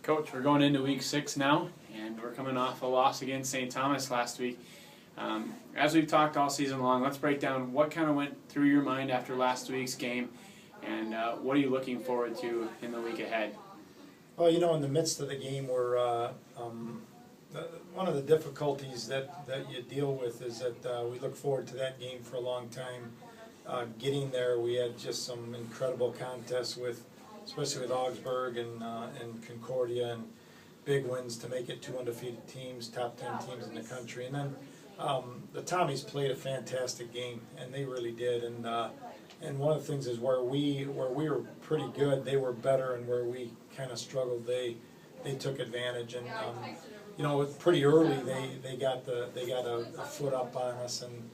Coach, we're going into week 6 now, and we're coming off a loss against St. Thomas last week. As we've talked all season long, let's break down what kind of went through your mind after last week's game, and what are you looking forward to in the week ahead? Well, in the midst of the game, one of the difficulties that you deal with is that we look forward to that game for a long time. Getting there, we had just some incredible contests especially with Augsburg and Concordia, and big wins to make it 2 undefeated teams, top 10 teams in the country. And then the Tommies played a fantastic game, and they really did. And one of the things is where we were pretty good, they were better, and where we kind of struggled, they took advantage. And pretty early they got a foot up on us, and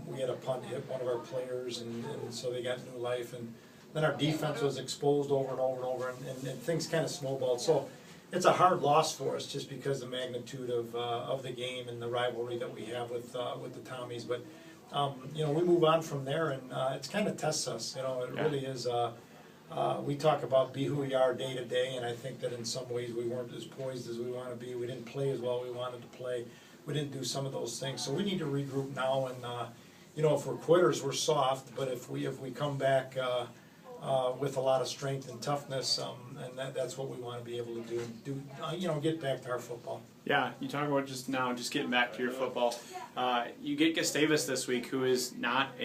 we had a punt hit one of our players, and so they got new life. And then our defense was exposed over and over and over, and things kind of snowballed. So it's a hard loss for us just because of the magnitude of the game and the rivalry that we have with the Tommies. But we move on from there, and it kind of tests us. It really is. We talk about be who we are day to day, and I think that in some ways we weren't as poised as we want to be. We didn't play as well as we wanted to play. We didn't do some of those things. So we need to regroup now, and if we're quitters, we're soft. But if we come back with a lot of strength and toughness, and that's what we want to be able to do. Get back to our football. Yeah, you talk about just getting back to your football. You get Gustavus this week, who is not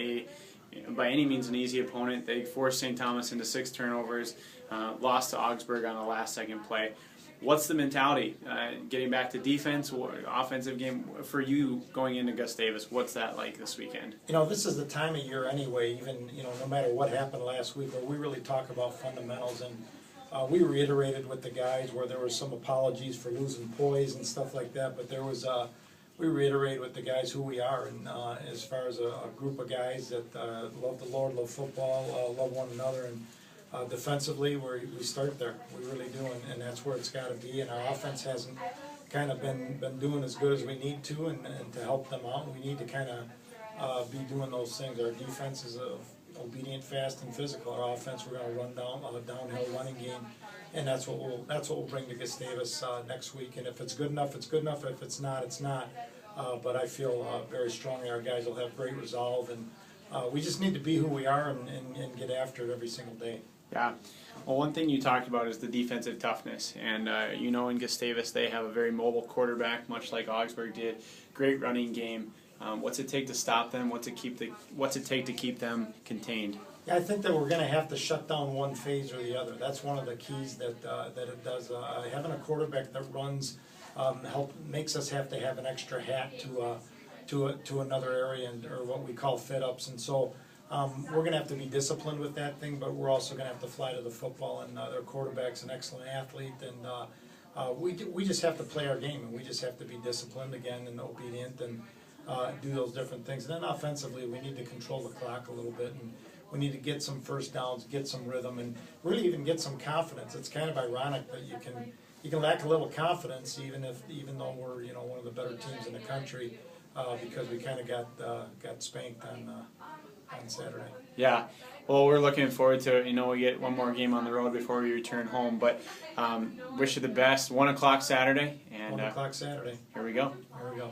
by any means an easy opponent. They forced St. Thomas into 6 turnovers, lost to Augsburg on the last-second play. What's the mentality? Getting back to defense or offensive game for you going into Gustavus? What's that like this weekend? This is the time of year anyway, even, no matter what happened last week, where we really talk about fundamentals. And we reiterated with the guys where there was some apologies for losing poise and stuff like that, but we reiterate with the guys who we are, and as far as a group of guys that love the Lord, love football, love one another, and defensively we start there. We really do, and that's where it's got to be. And our offense hasn't kind of been doing as good as we need to, and to help them out, we need to kind of be doing those things. Our defense is obedient, fast, and physical. Our offense, we're going to run down a downhill running game, and that's what we'll bring to Gustavus next week. And if it's good enough, it's good enough. If it's not, it's not. But I feel very strongly our guys will have great resolve, and we just need to be who we are and get after it every single day. Yeah. Well, one thing you talked about is the defensive toughness, and in Gustavus they have a very mobile quarterback, much like Augsburg did. Great running game. What's it take to stop them? What's it take to keep them contained? Yeah, I think that we're going to have to shut down one phase or the other. That's one of the keys that it does. Having a quarterback that runs makes us have to have an extra hat to another area, or what we call fit-ups. And so we're going to have to be disciplined with that thing, but we're also going to have to fly to the football, and their quarterback's an excellent athlete, and we just have to play our game, and we just have to be disciplined again and obedient, and do those different things. And then offensively, we need to control the clock a little bit, and we need to get some first downs, get some rhythm, and really even get some confidence. It's kind of ironic that you can lack a little confidence even though we're one of the better teams in the country, because we kind of got spanked on Saturday. Yeah. Well, we're looking forward to it. We get one more game on the road before we return home, but wish you the best. 1 o'clock Saturday. And 1 o'clock Saturday. Here we go. Here we go.